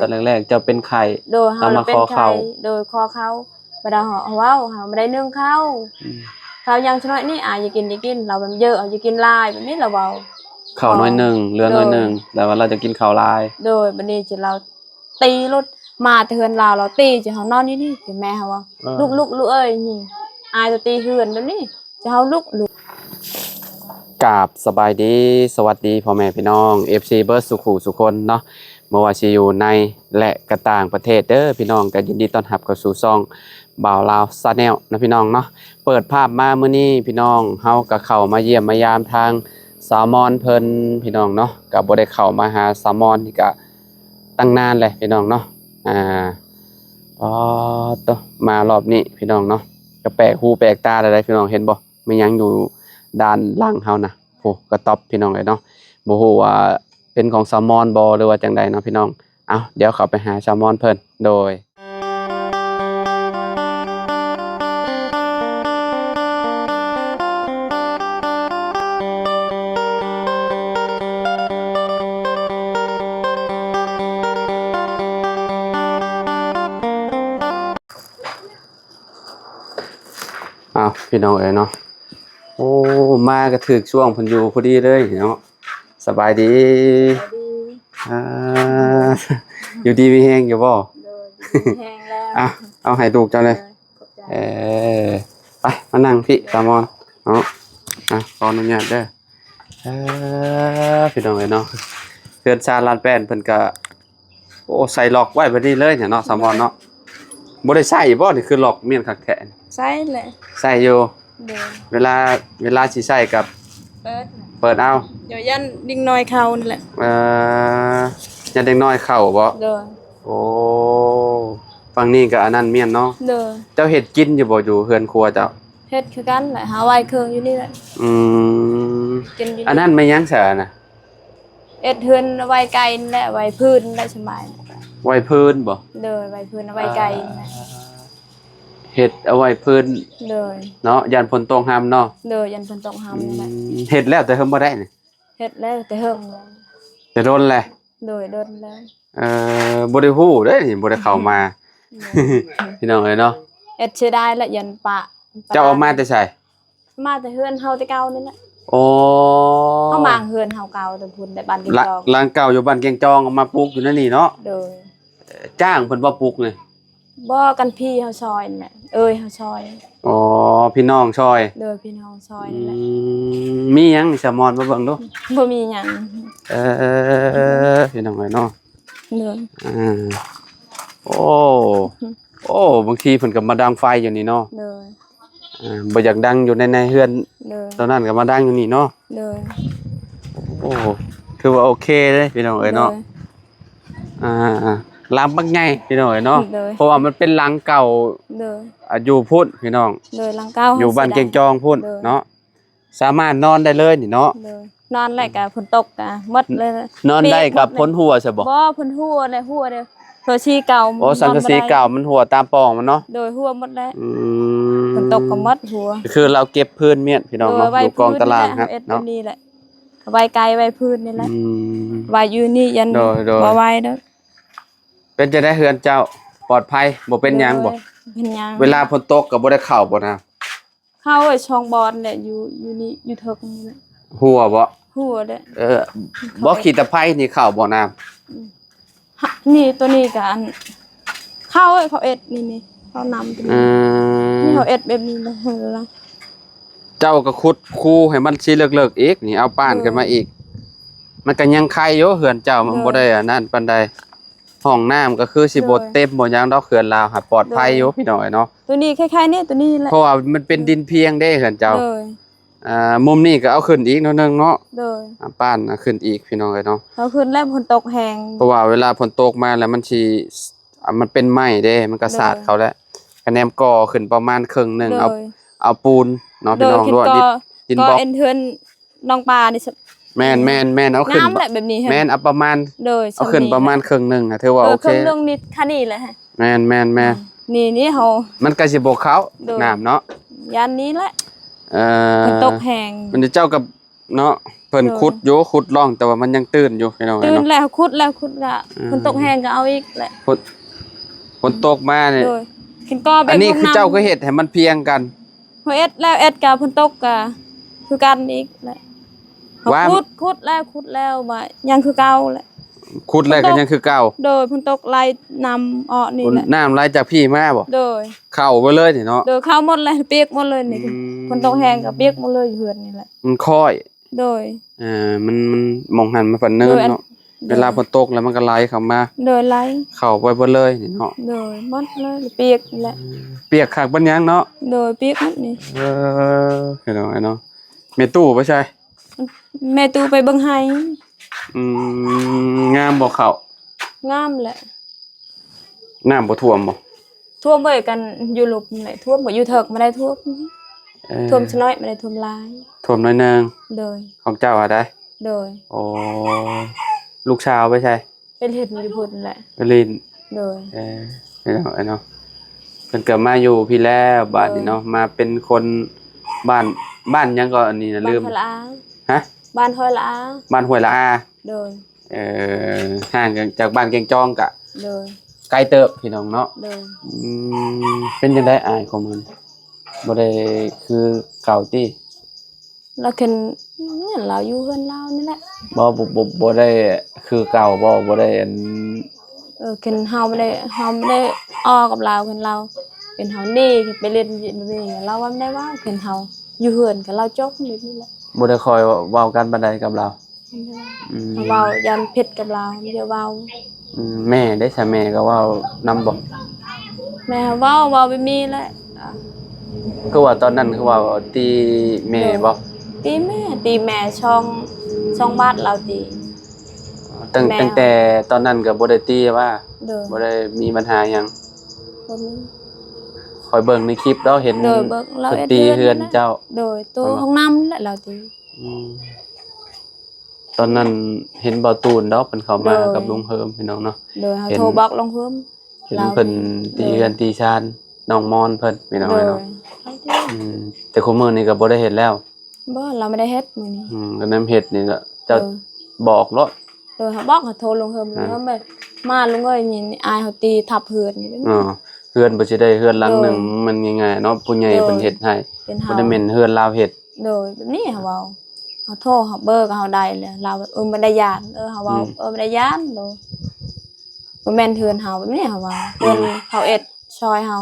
ตอนแรกๆจะเป็นไข่โดยเขาเป็นไข่โดยคอเขาบดาห่อว้าวเขาไม่ได้นึ่งข้าวเขายังช่วยนี่อย่ากินเราแบบเยอะอย่ากินลายแบบนี้เราเบาข้าวน้อยหนึ่งเหลือน้อยหนึ่งแต่ว่าเราจะกินข้าวลายโดยบัดนี้จะเราตีรถมาเทือนเราตีจะเขานอนนี่จะแม่เขาว่าลูกเอ้ยนี่จะตีเฮือนแบบนี้จะเขาลูกกราบสบายดีสวัสดีพ่อแม่พี่น้อง FC เบิร์ดสุขุสุคนเนาะเมื่อว่าสิอยู่ในและกระต่างประเทศเด้อพี่น้องก็ยินดีต้อนรับเข้าสู่ช่องบ่าวลาวชาแนลนะพี่น้องเนาะเปิดภาพมามื้อนี้พี่น้องเฮาก็เข้ามาเยี่ยมมายามทางสาวมอนเพิ่นพี่น้องเนาะก็บ่ได้เข้ามาหาสาวมอนนี่ก็ตั้งนานเลยพี่น้องเนาะต่อมารอบนี้พี่น้องเนาะก็แปลกหูแปลกตาได้พี่น้องเห็นบ่มันยังอยู่ด้านล่างเฮานะโหกระต๊อบพี่น้องเลยเนาะบ่ฮู้ว่าเป็นของแซลมอนบ่หรือว่าจังใดเนาะพี่น้องเอาเดี๋ยวเข้าไปหาแซลมอนเพิ่นโดยพี่น้องเอ้ยเนาะโอ้มาก็ถึกช่วงเพิ่นอยู่พอดีเลยเนาะสบายดีอยู่ดีมีแฮงอยู่บ่แห้งแล้วเอาให้ลูกเจ้าเลยไปมานั่งพี่ตามอนเนาะขออนุญาตเด้อพี่น้องเอ้ยเนาะเพื่อนชาลานแป้นเพิ่นก็โอ้ใส่ล็อกไว้พอดีเลยเนี่ยเนาะตามอนเนาะบ่ได้ใส่บ่นี่คือล็อกเมียนคักแท้ใส่เลยใส่อยู่เวลาสิใส่กับเปิดเอาเดี๋ยวยันดิ้งน้อยเข้านี่แหละยันเด็กน้อยเข้าบ่โอ้ฝั่งนี้ก็อันนั้นเมียนเนาะเจ้าเฮ็ดกินอยู่บ่อยู่เฮือนครัวเจ้าเฮ็ดคือกันแหละหาไว้เครื่องอยู่นี่แหละกินอยู่อันนั้นไม่ยังซะน่ะเฮ็ดเฮือนไว้ไก่นี่แหละไว้พื้นได้สบายไว้พื้นบ่ไว้พื้นไว้ไก่นะเฮ็ดเอาไว้พื้นเนาะยันฝนตกห้ามเนาะยันฝนตกห้ามนี่แหละเฮ็ดแล้วแต่เฮิ่มบ่ได้นี่เฮ็ดแล้วแต่เฮิ่มจะโดนแหละโดนแล้วบ่ได้ฮู้เด้นี่บ่ได้เข้ามาพี่น้องเอ้ยเนาะเฮ็ดสิได้ละยันปะเจ้าออกมาแต่ไสมาแต่เฮือนเฮาแต่เก่านี่แหละโอ้เฮามาเฮือนเฮาเก่าแต่พุ่นได้บ้านเกียงจองหลังเก่าอยู่บ้านเกียงจองเอามาปลูกอยู่นั่นนี่เนาะจ้างเพิ่นบ่ปลูกนี่บ่กันพี่เฮาซอยนี่แหละเฮาซอยอ๋อพี่น้องซอยพี่น้องซอยนี่แหละมีหยังสมอนมาเบิ่งดูบ่มีหยังพี่น้องเอ้ยเนาะโอ้บางทีเพิ่นก็มาดังไฟอยู่นี่เนาะบ่อยากดังอยู่ในเฮือนตอนนั้นก็มาดังอยู่นี่เนาะโอ้ถือว่าโอเคเลยพี่น้องเอ้ยเนาะหลังบักใหญ่พี่น้องเอ้ยเนาะเพราะว่ามันเป็นหลังเก่าอยู่พุ่นพี่น้องหลังเก่าอยู่บ้านเกียงจองพุ่นเนาะสามารถนอนได้เลยนี่เนาะนอนได้ก็ฝนตกก็หมดเลยนอนได้กับพ้นหัวใช่บ่พ้นหัวเลยหัวเด้อโซชีเก่าโอ้สังกะสีเก่ามันหัวตามปองมันเนาะโดยหัวหมดแล้วฝนตกก็หมดหัวคือเราเก็บพื้นเมียนพี่น้องเนาะอยู่กองตารางครับเนาะนี่แหละไว้ไกลไว้พื้นนี่แหละไว้อยู่นี่ยันบ่ไว้เด้อเป็นจะได้เฮือนเจ้าปลอดภัยบ่เป็นหยังบ่เป็นหยังเวลาฝนตกก็บ่ได้เข้าบ่นะเข้าไอ้ช่องบอลเนี่ยอยู่นี่อยู่เทิกนี่แหละหัวบ่หัวเด้อบ่ขีตะไคร้นี่เข้าบ่น้ำนี่ตัวนี้ก็อันเข้าเขาเอ็ดนี่เขานำตัวนี้นี่เขาเอ็ดแบบนี้นะเจ้าก็ขุดคูให้มันสิเลิกๆอีกนี่เอาป้านกันมาอีกมันก็ยังไข่อยู่เฮือนเจ้ามันบ่ได้อันนั้นปานใดห้องน้ำก็คือสิบ่เต็มบ่หยังดอกเขื่อนลาวหาปลอดภัยอยู่พี่น้อยเนาะตัวนี้คล้ายๆนี่ตัวนี้แหละเพราะว่ามันเป็นดินเพียงเด้เขื่อนเจ้ามุมนี้ก็เอาขึ้นอีกนิดนึงเนาะป้านขึ้นอีกพี่น้องเนาะเอาขึ้นแล้วฝนตกแห้งเพราะว่าเวลาฝนตกมาแล้วมันสิมันเป็นไม้เด้มันก็สาดเขาแล้วคะแนนก่อขึ้นประมาณครึ่งนึงเอาปูนเนาะพี่น้องด้วยดินบล็อกก็เอ็นเทือนน้องปลานี่แม่นเอาขึ้นแบบนี้แม่นเอาประมาณเอาขึ้นประมาณครึ่งนึงถือว่าโอเคครึ่งนึงนิดแค่นี้แหละแม่นี่เฮามันก็สิบ่เข้าน้ำเนาะยันนี้แหละมันตกแห้งมันจะเจ้ากับเนาะ เพิ่นขุดอยู่ขุดร่องแต่ว่ามันยังตื้นอยู่พี่น้อง ตื่น เนาะ แล้วขุดแล้วขุดก็ฝนตกแห้งก็เอาอีกแหละ ฝนตกมาเนี่ย โดยกินก็ไป อันนี้คือเจ้าก็เฮ็ดให้มันเพียงกัน พอเอ็ดแล้วเอ็ดก็ฝนตกก็คือกันอีกแหละ ว่า ขุดแล้วบ่ยังคือเก่าแหละ ขุดแล้วก็ยังคือเก่า โดยฝนตกไหลนำออกนี่แหละ น้ำไหลจากพี่มาบ่ โดย เข้าไปเลยนี่เนาะ โดยเข้าหมดเลยเปียกหมดเลยนี่ อืม ฝนตกแห้งก็เปียกหมดเลยอยู่เฮือนนี่แหละ มันค่อย โดย มันมองหันมาฝันเนินเนาะ โดย เวลาฝนตกแล้วมันก็ไหลเข้ามา โดยไหล เข้าไปเบิดเลยนี่เนาะ โดยหมดเลยเปียกนี่แหละ เปียกคักบัดยังเนาะ โดยเปียกหมดนี่ เห็นเนาะเมตู้บ่ใช่ แม่ตูไปเบิ่งไห้ งามบ่เข้าง ามแหละ น้ำบ่ท่วมบ่ ท่วมเบิดกันอยู่หลุมไหนท่วมบ่อยู่เถิกไม่ได้ท่วม เออ ท่วมชน้อยไม่ได้ท่วมหลาย ท่วมน้อยหนึง โดย ของเจ้าอะได้ โดย โอ้ลูกชาวบ่ใช่ เป็นเห็ดอยู่พุ่นแหละ ไปลิน โดย เนาะเพิ่นก็มาอยู่พี่แล้วบ้านนี่เนาะมาเป็นคนบ้านหยังก็อันนี้นะ บ้า ลื น ม หอยละอา ฮะ บ้านหอยละอา บ้านห้วยละอา โดย ห่างจากบ้านแกงจองกะ โดย ไกลเติบพี่น้องเนาะ โดย เป็นจังได๋อายของมันบ่ได้คือเก่าติ แล้วขึ้นเนี่ยเราอยู่เฮือนเรานี่แหละ บ่ได้คือเก่าบ่ได้อัน ขึ้นเฮาไม่ได้ออกกับเราขึ้นเราเป็นเฮานี่ไปเล่นนี่เราว่าไม่ได้ว่าขึ้นเฮาอยู่เฮือนกับเราจบแบบนี้แหละ บ่ได้คอยเว้ากันปานใดกับเรา เว้ายันเพชรกับเราเดี๋ยวเว้า แม่ได้ซะแม่ก็เว้านำบ่ แม่เว้าไปมีแหละ คือว่าตอนนั้นคือว่าตีแม่บ่ ตีแม่ช่องบ้านเราตี ตั้งแต่ตอนนั้นก็บ่ได้ตีว่า เด้อ บ่ได้มีปัญหาหยัง คนนี้ คอยเบิ่งในคลิปแล้วเห็น เด้อเบิ่งเรา เพิ่นตีเฮือนเจ้า โดยตู้ห้องน้ำนั่นแหละเราตี อืมตอนนั้นเห็นเบาตูนเนาะเพิ่นเข้ามากับลุงเฮิมพี่น้องเนาะ โดยเฮาโทรบอกลงเพิ่ม เห็นเพิ่นตีเฮือนตีชานน้องมอนเพิ่นพี่น้อง โดย เนาะแต่คุมื้อนี้ก็บ่ได้เฮ็ดแล้ว บ่เราไม่ได้เฮ็ดมื้อนี้ ก็นำเฮ็ดนี่ก็เจ้าบอกเนาะ โดยเขาบอกเขาโทรลงเฮิมแล้วแบบมาลุงเอ้ยนี่อายเขาตีทับเฮือนนี่ อ๋อเฮือนบ่สิได้เฮือนหลังหนึงมันง่ายๆเนาะผู้ใหญ่เพิ่นเฮ็ดให้ เป็น บ่ เฮา ได้แม่นเฮือนลาวเฮ็ด โดยแบบนี้เขาเว้าเขาโทรเขาเบอร์ก็เขาได้เลยเราแบบบ่ได้ยานเขาเว้าบ่ได้ยานโดยบ่แม่นเฮือนเฮาแบบนี้เขาเว้าเฮือนเขาเอ็ดซอยเฮา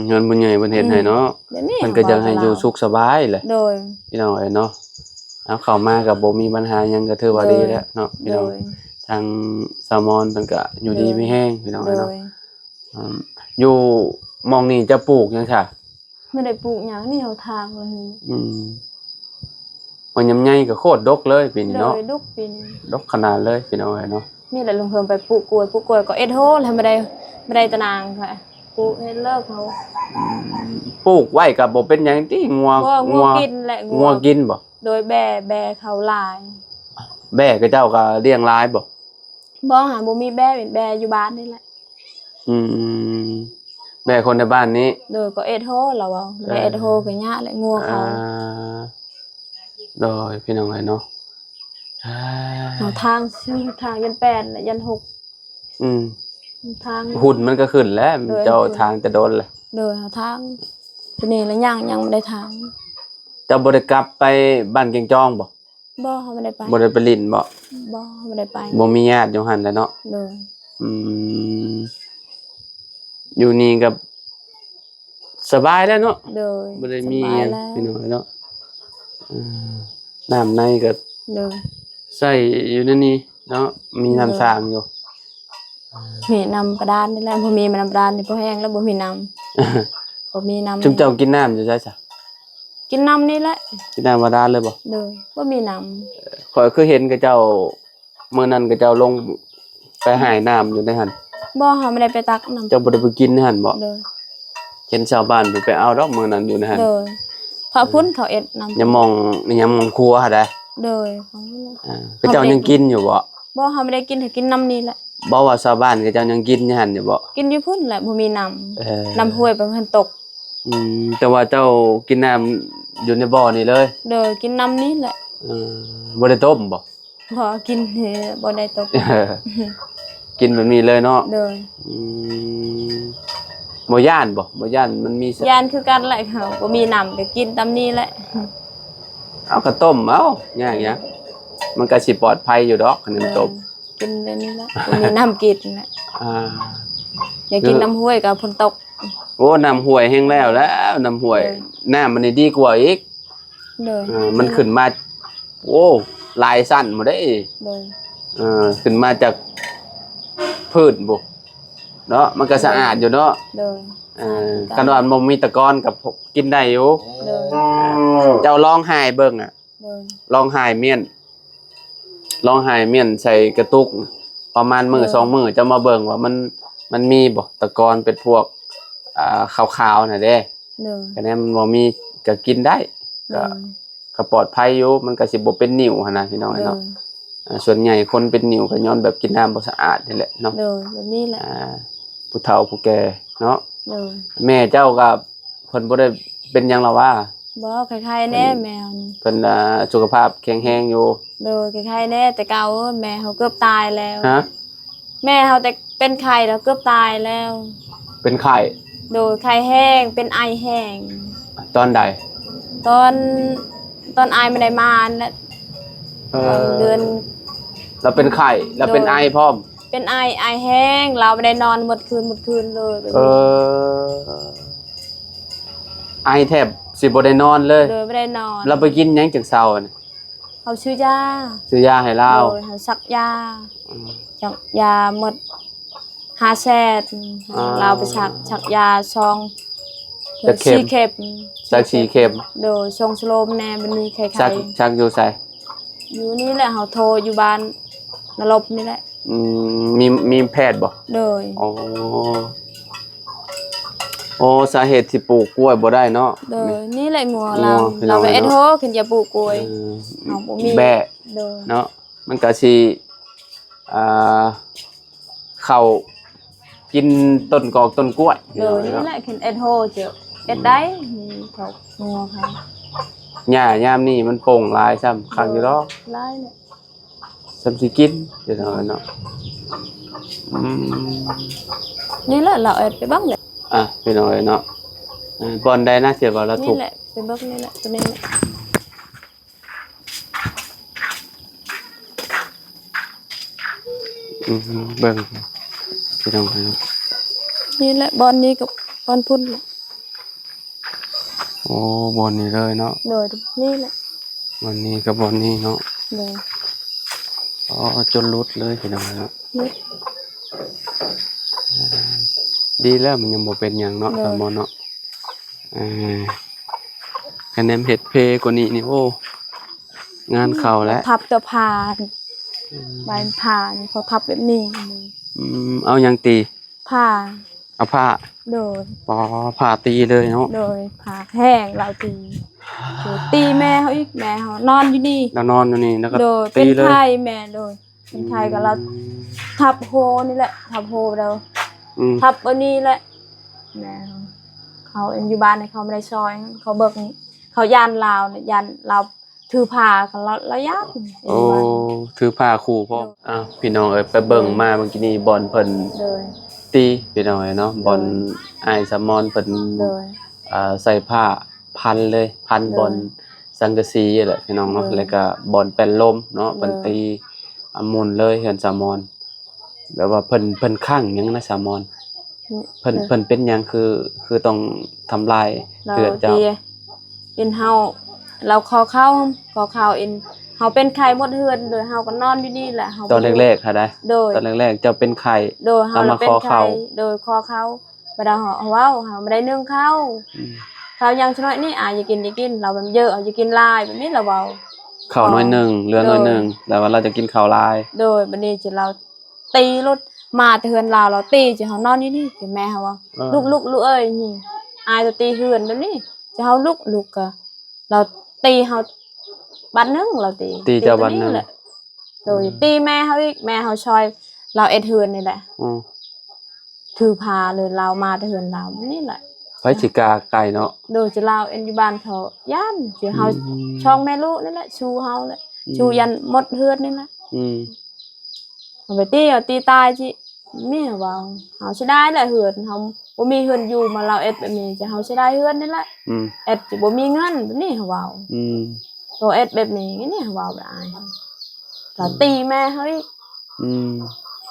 เฮือนผู้ใหญ่เพิ่นเฮ็ดให้เนาะ แบบนี้ เพิ่นก็อยากให้อยู่สุขสบายแหละ โดย พี่น้องเนาะเอาเข้ามาก็บ่มีปัญหาหยังก็ถือว่าดีแล้วเนาะพี่ โด น้อง ย ทางสามอนเพิ่นก็อยู่ดีมีแห้งพี่น้อง โด เนาะ ย อยู่หมองนี้จะปลูกหยังค่ะ ไม่ได้ปลูกหยังนี่เขาทางเลย มันยำใหญ่ก็โคตรดกเลยปีนี้ โด เนาะ ยลูกปีน ดกขนาดเลยพี่น้องเนาะ นี่แหละลุงเพิ่มไปปลูกกล้วยก็เอ็ดโฮแล้วไม่ได้ตะนางค่ะปลูกให้เลิกเขา ปลูกไว้ก็บ่เป็นหยังติงัว งัวกินแหละ งัวกินบ่ โดยแบเขาลาย แบ่ก็เจ้าก็เลี้ยงหลายบ่ บ่หาบ่มีเป็นแบอยู่บ้านนี่แหละ อืมแบ่คนในบ้านนี้ โดยก็เอ็ดโฮแล้วว่าแบเอ็ดโฮก็ยะแหละงัวเขา โดยพี่น้องเนาะ เอาทางยัน8และยัน6ทาง หุ่นมันก็ขึ้นแล้วเจ้าทางจะโดนแหละ โดยเอาทางทีนี้แล้วยังบ่ได้ทาง เจ้าบ่ได้กลับไปบ้านเกียงจองบ่ บ่เขาไม่ได้ไป บ่ได้ไปลิ้นบ่ บ่ไม่ได้ไป บ่มีญาติอยู่หั่นแหล้วเนาะ โดย อยู่นี่ก็สบายแล้วเนาะ โดย บ่ได้มี ส ห บา ยัง แล้ว พี่น้องเนาะน้ำในก็ โดย ใส่อยู่ในนี้เนาะมีน้ำสร้างอยู่ มีน้ำประดานนี่แหละบ่มีมันน้ำประดานนี่บ่แห้งแล้วบ่มีน้ำบ่มีน้ำ จุมเจ้ากินน้ำอยู่ใช่จ้ะ กินน้ำนี่แหละ กินน้ำบาดาลเลยบ่ โดยบ่มีน้ ข่อยเคยเห็นกับเจ้ามื้อนั้นกับเจ้าลงไปหายน้ำอยู่ในหั่น ำบ่เฮาไม่ได้ไปตักน้ำ เจ้าบ่ได้ไปกินในหั่นบ่ โดย เห็นชาวบ้านไปเอาดอกมื้อนั้นอยู่ในหั่น โดยพระพุ่นเขาเอ็ดน้ำ อย่ามองอย่ามองครัวหาได้ โดยของนั่นแหละ ก็เจ้ายังกินอยู่บ่ บ่เฮาไม่ได้กินให้กินน้ำนี่แหละ บ่ว่าชาวบ้านกับเจ้ายังกินในหั่นอยู่บ่ กินอยู่พุ่นแหละบ่มีน้ำน้ำห้วยเป็นเพิ่นตก แต่ว่าเจ้ากินน้ำอยู่ในบ่อนี่เลย โดยกินน้ำนี่แหละ บ่ได้ต้มบ่ พอกินบ่ได้ตก กินแบบนี้เลยเนาะ โดย อืมบ่ย่านบ่บ่ย่านมันมี ยานคือกันแหละเขาบ่มีน้ำก็กินตามนี้แหละ เอาก็ต้มเอาย่างหยังมันก็สิปลอดภัยอยู่ดอกคันนั้นต้ม กินเดี๋ยวนี้แหละบ่มีน้ำกินแหละ อ่า อยากกินน้ำห้วยก็ฝนตก โอ้น้ำห้วยแห้งแล้วน้ำห้วยน้ำมันนี่ดีกว่าอีก โดย มันขึ้นมาโอ้หลายสั้นหมดได้ โดย ขึ้นมาจากพืชบุเนาะมันก็สะอาดอยู่เนาะ โดย กันว่ามันมีตะกอนกับกินได้อยู่ โดย เจ้าลองหายเบิ่งอ่ะ โดย ลองหายเมี่ยนใส่กระตุก ประมาณมือ2มือจะมาเบิ่งว่ามันมีบ่ตะกอนเป็นพวกขาวๆน่ะเด้ โดย ก็แน่มันบ่มีก็กินได้ โดย ก็ปลอดภัยอยู่มันก็สิบ่เป็นนิ่วหั่นน่ะพี่น้อง โดย เนาะส่วนใหญ่คนเป็นนิ่วก็ย้อนแบบกินน้ำบ่สะอาดนี่แหละเนาะ โดยแบบนี้แหละ ผู้เฒ่าผู้แก่เนาะ โดย แม่เจ้าก็เพิ่นบ่ได้เป็นหยังหรอกว่า บ่คล้ายๆแน่แมวนี่ เพิ่นสุขภาพแข็งแรงอยู่ โดยคล้ายๆแน่แต่เก่าแม่เขาเกือบตายแล้ว ฮะ แม่เขาแต่เป็นไข้แล้วเกือบตายแล้ว เป็นไข้ โดยไข้แห้งเป็นไอแห้ง ตอนใด ตอนไอไม่ได้มาแล้ว เอ ตอน อ เดือน แล้วเป็นไข้แล้วเป็นไอพร้อม เป็นไอแห้งเราไม่ได้นอนหมดคืนเลยแบบ เอ นี้ อไอแทบสิบ่ได้นอนเลย โดยไม่ได้นอน เราไปกินหยังจังเช้าน่ะ เขาชื่อยา ซื้อยาให้เรา โดยเขาซักยา อืม จากยาหมด5 แสน อ่า เราไปชักยาซอง จะเข็ม 4 เข็ม สัก4เข็ม โดยชงสโลมแน่มันมีไข้ ชักอยู่ไส อยู่นี่แหละเขาโทรอยู่บ้านนรบนี่แหละ มีแพทย์บ่ โดย อ๋อโอ้สาเหตุที่ปลูกกล้วยบ่ได้เนาะ โดยนี่แหละงัวเรา งัวคือ เราไป เรา เอ็ด เนาะ โฮขึ้นจะปลูกกล้วย เออ เอาบ่มี แบะ โดย เนาะมันก็สิอ่าเข้ากินต้นกอกต้นกล้วย โดยนี่แหละขึ้นเอ็ดโฮเจ้าเอ็ดได้นี่เขางัวเขา หญ้ายามนี้มันโป่งหลายซ้ำคักอยู่ดอก ไล่เนี่ย ซ้ำสิกินเดี๋ยวเนาะอืม นี่แหละเราเอ็ดไปบ้างเลย พี่น้อยเนาะบอลได้น่าเสียบ่แล้วถู นี่ ก แหละไปบ้างนี่แหละตัวนี้แหละ เบิ่งพี่น้องเนาะ นี่แหละบอลนี้กับบอลพุ่น โอ้บอลนี่เลยเนาะ โดยนี่แหละ บอลนี้กับบอลนี้เนาะ โดย อ๋อจนรุดเลยพี่น้องเนาะ นี่ ดีแล้วมันยังบ่เป็นหยังเนาะ เออ สามอนเนาะคะแนนเฮ็ดเพกว่านี้นี่โอ้งานเข้าแล้ว ทับตัวผ่าใบผ่านี่เขาทับแบบนี้ เอาหยังตี ผ่า เอาผ้า โดย ปอผ้าตีเลยเนาะ โดยผ่าแห้งเราตีแม่เขาอีกแม่เขานอนอยู่นี่ แล้วนอนอยู่นี่แล้วก็ โดย ตี เป็น เลย ไข้แม่โดยเป็นไข้ก็เราทับโฮนี่แหละทับโฮเรา อืม ทับอันนี้แหละแม่เขาเองอยู่บ้านเนี่ยเขาไม่ได้ซอย เขาเบิกเขายานลาวเนี่ยยานเราถือผ้ากันแล้วยาน โอ้ถือผ้าคู่พ่ออ้าวพี่น้องเอ้ยไปเบิ่งมาเมื่อกี้นี้บอลเพิ่น โดย ตีพี่น้องเอ้ยเนาะบอลอ้ายสามอนเพิ่น โดย ใส่ผ้าพันเลยพัน เลย บอลสังกะสีแหละพี่น้องเนาะ เลย แล้วก็บอลแป้นลมเนาะ เลย เพิ่นตีหมุนเลยเฮือนสามอนแบบว่าเพิ่นข้างหยังนะสามอนเพิ่นเป็นหยังคือต้องทำลาย เรา เฮือนเจ้า ตีอินเฮาเราขอเข้าอินเฮาเป็นไข้หมดเฮือนโดยเฮาก็นอนอยู่นี่แหละเฮา ตอนแรกๆค่ะได้ โดย ตอนแรกๆเจ้าเป็นไข้ โดยเฮา เรามา เป็น ขอ ไข้ เข้า โดยคอเข้าบ่ได้เฮาเว้าเฮาบ่ได้นึ่งเข้า อืม เขายังชน้อยนี่อย่ากินเราแบบเยอะอย่ากินหลายแบบนี้เราเว้า ข้าวน้อยหนึงเหลือน้อยหนึงแล้วว่าเราจะกินข้าวหลาย โดยบัดนี้จะเราตีรถมาแต่เฮือนเราตีจะเฮานอนอยู่นี่จะแม่เฮาว่าลูกเอ้ยนี่อายจะตีเฮือนแบบนี้จะเฮาลูกก็เราตีเฮาบัดนึงเราตี ตีเจ้าบัดหนึง แหละโดยตีแม่เฮาอีกแม่เฮาชอย เราเอ็ดเฮือนนี่แหละ อือ ถือพาเลยเรามาแต่เฮือนเรานี่แหละ ถ สิกาไก่เนาะ โดยจะลาวเอ็นอยู่บ้านเขาย่านสิเฮาช่องแม่ลูกนี่แหละชูเฮาแหละชูยันหมดเฮือนนี่แหละ เอาไปตีเอาตีตายจิมีว่าเฮาสิได้แหละเฮือนเฮาบ่มีเฮือนอยู่มาเราเอ็ดแบบนี้จะเฮาสิได้เฮือนนี่แหละเอ็ดสิบ่มีเงินแบบนี้เฮาว่าตัวเอ็ดแบบนี้นี่เฮาว่าได้ก็ตีแม่เฮาอีก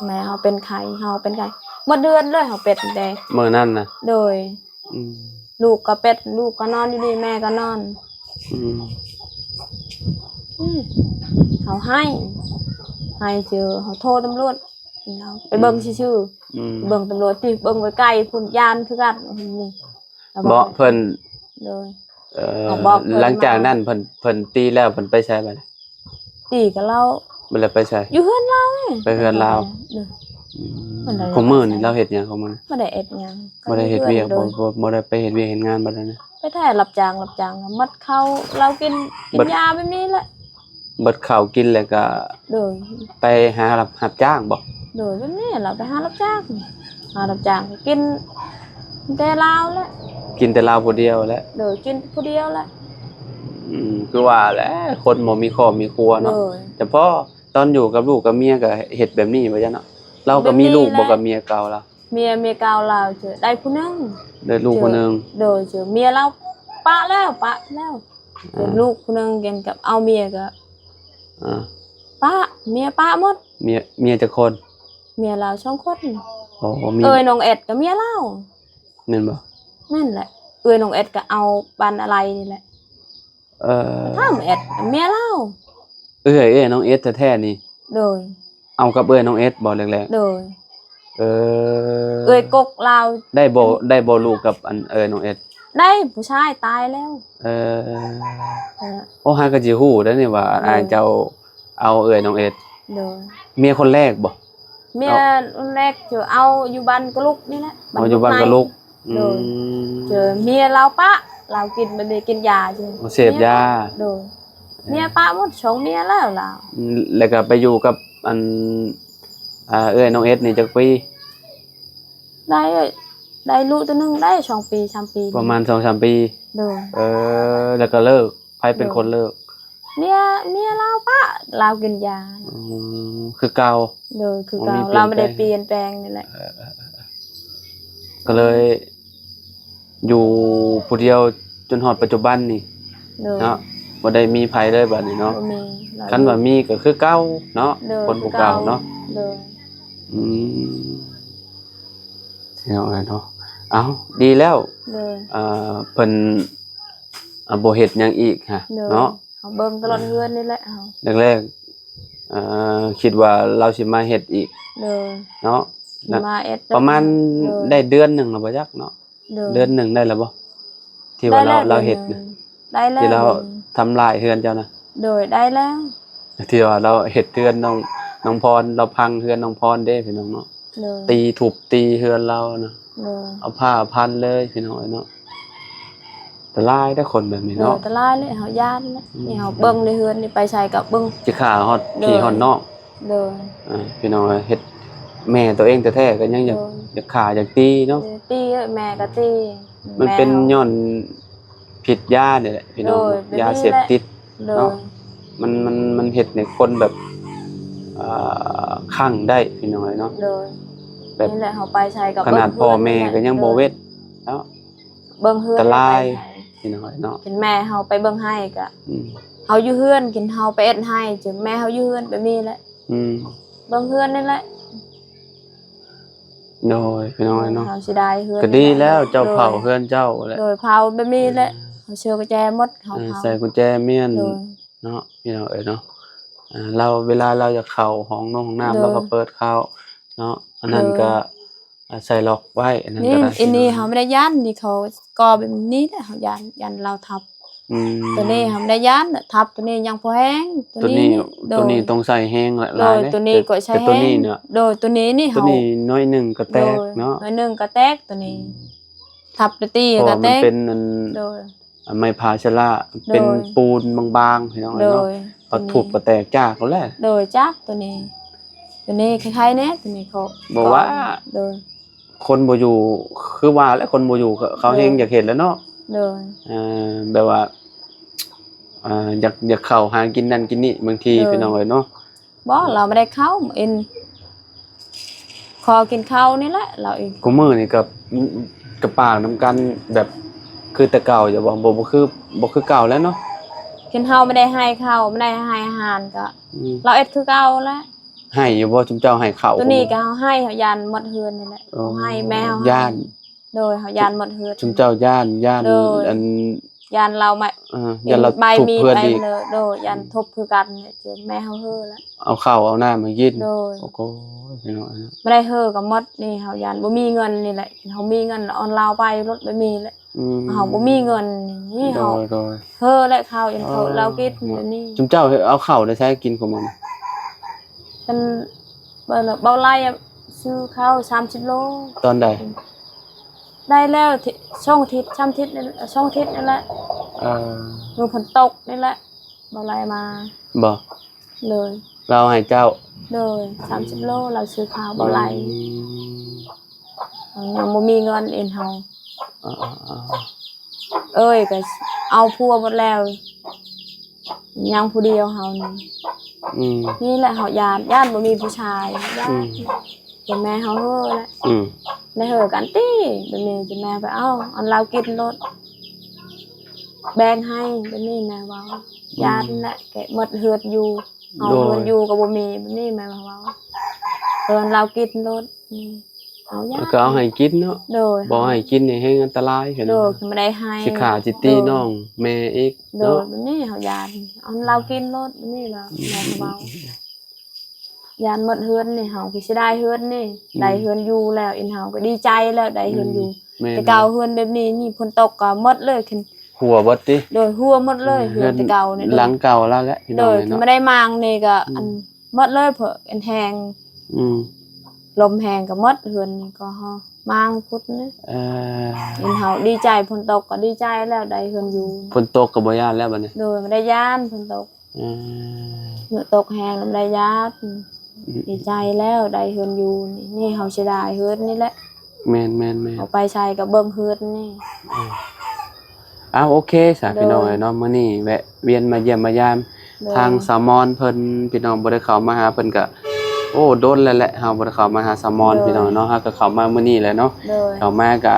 แม่เฮาเป็นไข้เฮาเป็นไข้หมดเดือนเลยเฮาเป็ดแดง มื้อนั้นน่ะ โดยลูกก็เป็ดลูกก็นอนอยู่ดีแม่ก็นอนเขาให้เจอเขาโทรตำรวจเราไปเบิ่งชื่อเบิ่งตำรวจที่เบิ่งไว้ไกลพุ่นยานคือกันนี่ บ่เพิ่น โดย หลังจากนั้นเพิ่นตีแล้วเพิ่นไปใช้บัดนี้ ตีกับเรา บ่ได้ไปใช้ อยู่เฮือนเรา ไปเฮือนลาวของมื้อนี่เราเฮ็ดหยังของมื้อ บ่ได้เอ็ดหยัง บ่ได้เฮ็ดเวียกบ่ได้ไปเฮ็ดเวียกเฮ็ดงานบ่ได้นะ ไปแท้รับจ้างมัดเข้าเรากินยาแบบนี้แหละ เบิดข้าวกินแล้วก็ โดย ไปหารับจ้างบ่ โดยแบบนี้เราไปหารับจ้างกินแต่ลาวแหละ กินแต่ลาวผู้เดียวแหละ โดยกินผู้เดียวแหละ คือว่าแหละคนบ่มีครอบมีครัวเนาะแต่พอตอนอยู่กับลูกกับเมียก็เฮ็ดแบบนี้บ่จ้ะเนาะเราก็มีลูกบ่กับเมียเก่าล่ะ เมียเก่าเราเจอได้ผู้นึง ได้ลูกคนนึง โดยเจอเมียเราปะแล้วเจอลูกคนนึงกินกับเอาเมียก็ปะเมียปะหมดเมียจักคน เมียเรา2 คน อ๋อมีน้องเอ็ดกับเมียเรา แม่นบ่ นั่นแหละน้องเอ็ดก็เอาปันอะไรนี่แหละถามเอ็ดกับเมียเราน้องเอสแท้ๆนี่ โดย เอากับน้องเอสบ่แรกๆโดยกกเราได้บ่ลูกกับอันน้องเอสได้ผู้ชายตายแล้วโอ้หาก็สิฮู้ได้นี่ว่าเจ้าเอาน้องเอสโดยเมียคนแรกบ่เมียคนแรกเจอเอาอยู่บ้านกะลุกนี่แหละเอาอยู่บ้านกะลุกเจอเมียเราปะเรากินบ่ได้กินยาเจอเสพยาโดยเมียปะหมด2เมียแล้วเราแล้วก็ไปอยู่กับอันน้องเอสนี่จักปีได้ลูกตัวนึงได้2 ปี 3 ปีประมาณ 2-3 ปีโดยแล้วก็เลิกใครเป็นคนเลิกเมียเราปะเรากินยาคือเก่าโดยคือเก่าเราไม่ได้เปลี่ยนแปลงนี่แหละก็เลยอยู่ผู้เดียวจนฮอดปัจจุบันนี่เนาะบ่ได้มีไผเลยบัดนี้เนาะคันว่ามีก็คือเก่าเนาะคนผู้เก่าเนาะเนาะเอ้าดีแล้วเพิ่นบ่เฮ็ดหยังอีกฮะเนาะเฮาเบิ่งตลอดเฮือนนี่แหละเฮาแรกคิดว่าเราสิมาเฮ็ดอีกเนาะมาเอ็ดประมาณได้เดือนหนึงแล้วบ่จักเนาะเดือนหนึงได้แล้วบ่ที่ว่าเราเฮ็ดได้แล้วที่เราทำลายเฮือนเจ้านะโดยได้แล้วที่ว่าเราเฮ็ดเฮือนน้องพรเราพังเฮือนน้องพรเด้พี่น้องเนาะตีทุบตีเฮือนเรานะเอาผ้าพันเลยพี่น้องเนาะแต่ลายได้คนแบบนี้เนาะแต่ลายเลยเฮาย่านนี่เฮาเบิ่งในเฮือนนี่ไปใช้กับเบิ่งสิขาฮอดพี่ฮอดนอกพี่น้องเฮ็ดแม่ตัวเองแท้ๆก็ยังอยากขาอยากตีเนาะตีแม่ก็ตีมันเป็นย้อนผิดยาเนี่ยแหละพี่น้องยาเสพติดเนาะมันเฮ็ดให้คนแบบคั่งได้พี่น้องเนาะแบบนี่แหละเฮาไปใช้กับขนาดพ่อแม่ก็ยังบ่เว้นเนาะเบิ่งเฮือนตะลายพี่น้องเนาะเป็นแม่เฮาไปเบิ่งให้ก็เฮาอยู่เฮือนกินเฮาไปเอ็ดให้จนแม่เฮาอยู่เฮือนแบบนี้แหละเบิ่งเฮือนนี่แหละโดยพี่น้องเนาะเฮาสิได้เฮือนก็ดีแล้วเจ้าเผาเฮือนเจ้าแหละโดยเผาแบบนี้แหละเฮาเชื่อกุญแจหมดเฮาเผาใส่กุญแจเมียนเนาะพี่น้องเนาะเราเวลาเราจะเข้าห้องน้ำเราก็เปิดเข้าเนาะอันนั้นก็ใส่ล็อกไว้อันนั้นก็ได้นี่เฮาไม่ได้ยันนี่เขาก่อแบบนี้แหละเฮายันเราทับตัวนี้เฮาไม่ได้ยันทับตัวนี้ยังพอแห้งตัวนี้ต้องใส่แห้งหลายโดยตัวนี้ก็ใช้แห้งโดยตัวนี้นี่เฮาตัวนี้น้อยนึงก็แตกเนาะน้อยนึงก็แตกตัวนี้ทับตีก็แตกเป็นโดยไม้พาชละเป็นปูนบางๆพี่น้องเนาะพอทุบก็แตกจากแล้วแหละโดยจากตัวนี้คล้ายๆแน่ตัวนี้เขาบอกว่าโดย คนบ่อยู่คือว่าแล้วคนบ่อยู่ก็เขาเฮงอยากเห็นแล้วเนาะ โดย แบบว่าอยากเข้าหากินนั่นกินนี่บางทีพี่น้องเอ้ยเนาะ บ่เราไม่ได้เข้าเอ็นขอกินข้าวนี่แหละเราเอง กูมื้อนี่กับปากนํกันแบบคือแต่เก่าอย่าบอกบ่คือเก่าแล้วเนาะ กินข้าวไม่ได้ให้ข้าวไม่ได้ให้อาหารก็เราเอ็ดคือเก่าแล้ว ให้อยู่บ่จุมเจ้าให้ข้าว ตัวนี้ก็เฮาให้เฮายันหมดเฮือนนี่แหละ อ๋อ เฮาให้แม่เฮา ย่าน โดยเฮายันหมดเฮือน จุมเจ้าย่าน โดย อัน ยันเราไม่ ย่านเรา ใบ ทุบ มีด เพื่อน ไป อีก เลยโดยยันทบคือกันเนี่ยเจอแม่เฮาเฮือแล้ว เอาข้าวเอาน้ำมากิน โดย โอ้โหพี่น้องเอ้ย ไม่ได้เฮือกับหมดนี่เฮายันบ่มีเงินนี่แหละเฮามีเงินออนลาวไปรถบ่มีแหละ เฮาบ่มีเงินนี่ โด เฮาย โดย เฮือและข้าวยันเขาเรากินเดี๋ยวนี้ จุมเจ้าเอาข้าวได้ใช้กินของมัน เป็นเบาไล่อะซื้อข้าว30 โล ตอนใด ได้แล้วช่องทิศช่ำทิศนี่ช่องทิศนี่แหละ เออ มือฝนตกนี่แหละเบาไล่มา บ่ เลย เราให้เจ้า เลย30 โลเราซื้อข้าวเบาไล่ยังบ่มีเงินเอ็นเฮา อ่า เอ้ยก็เอาพัวหมดแล้วยังผู้เดียวเฮานี่ อืม นี่แหละเฮาย่านบ่มีผู้ชายย่า อื น ม จนแม่เฮาเฮ้อแหละ อืม ได้เฮ้อกันติแบบนี้จนแม่ไปเอาอันเรากินรถแบ่งให้แบบนี้แม่เว้าย่านแหละแกะหมดเฮือดอยู่เอาเฮือดอยู่ก็บ่มีแบบนี้แม่เว้าเรากินรถเอาย่า แล้วก็เอาให้กินเนาะ โดย บ่ให้กินนี่ให้อันตรายเห็น โด เนาะ ยไม่ได้ให้ สิขาจิตีน้องแม่อีก โด เนาะ ยแบบนี้เฮายานเอาเรากินรถแบบนี้แบบแม่เว้ายานหมดเฮือนนี่เฮาก็สิได้เฮือนนี่ได้เฮือนอยู่แล้วอินเฮาก็ดีใจแล้วได้เฮือนอยู่ แม่ แต่เก่าเฮือนแบบนี้นี่ฝนตกก็หมดเลยขึ้น หัวเบิดติ โดยหัวหมดเลยเฮือนแต่เก่านี่ หลังเก่าแล้วแหละพี่ โด น้อง ย เนาะ ไม่ได้มางนี่ก็อันหมดเลยเพิ่นอันแหง อืม ลมแหงก็หมดเฮือนนี่ก็มางพุดนี่ เอ่อ อินเฮาดีใจฝนตกก็ดีใจแล้วได้เฮือนอยู่ ฝนตกก็บ่ย่านแล้วบัดนี้ โดยไม่ได้ย่านฝนตก เอ่อ เมื่อตกแหงแล้วไม่ได้ย่านดีใจแล้วได้เฮือนอยู่นี่เฮาสิได้เฮือนนี่แหละ แม่น เอาไปใช้ก็เบิ่งเฮือนนี่ อ้าวโอเคสา โดย พี่น้องเอ้ยเนาะมื้อนี้แวะเวียนมาเยี่ยมมายาม โดย ทางสามอนเพิ่นพี่น้องบ่ได้เข้ามาหาเพิ่นก็โอ้โดนแล้วแหละเฮาบ่ได้เข้ามาหาสามอนพี่น้องเนาะเฮาก็เข้ามามื้อนี้แหละเนาะ โดย เข้ามาก็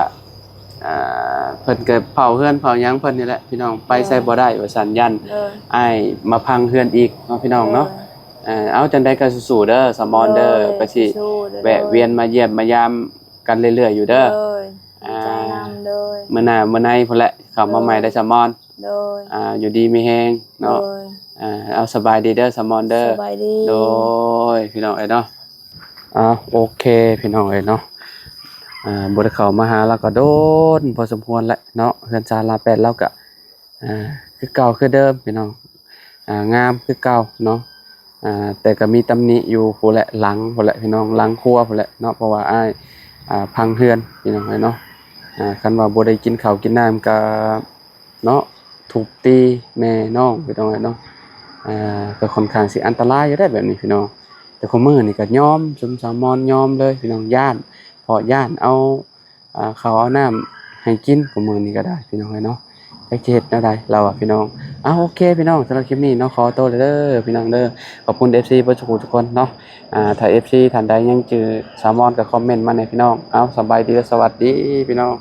เพิ่นก็เผาเฮือนเผาหยังเพิ่นนี่แหละพี่น้องไปใส่บ่ได้ว่าซั่นยัน โดย อ้ายมาพังเฮือนอีกเนาะพี่น้องเนาะเอาจังได๋ก็สู้ๆเด้อสามอนเด้อก็สิแวะเวียนมาเยี่ยมมายามกันเรื่อยๆอยู่เด้อ โดยดีใจนำโดย มื้อหน้ามื้อในพุ่นแหละเข้ามาใหม่ได้อสามอน โดย อยู่ดีมีแฮง โด เนาะ ย เอาสบายดีเด้อสามอนเด้อ สบายดี โดยพี่น้องเอ้ยเนาะโอเคพี่น้องเอ้ยเนาะบ่ได้เข้ามาหาแล้วก็โดนพอสมควรแหละเนาะเฮือนจานลาแปดแล้วก็คือเก่าคือเดิมพี่น้องงามคือเก่าเนาะแต่ก็มีตำหนิอยู่พู้นแหละหลังพู้นแหละพี่น้องหลังครัวพู้นแหละเนาะเพราะว่าอ้ายพังเฮือนพี่น้องเอ้ยเนาะคันว่าบ่ได้กินข้าวกินน้ำก็เนาะถูกตีแม่น้องพี่น้องเอ้ยเนาะก็ค่อนข้างสิอันตรายอยู่ได้แบบนี้พี่น้องแต่คุมื้อนี่ก็ยอมซุมสามอนยอมเลยพี่น้องย่านเพราะย่านเอาข้าวเอาน้ำให้กินคุมื้อนี้ก็ได้พี่น้องเอ้ยเนาะจักสิเฮ็ดแนวใดเราอะพี่น้องโอเคพี่น้องสำหรับคลิปนี้เนาะขอตัวเด้อพี่น้องเด้อขอบคุณ FC เบ่ทุกคนเนาะถ้า FC ท่านใดยังเจอสามอนก็คอมเมนต์มาในพี่น้องสบายดีและสวัสดีพี่น้อง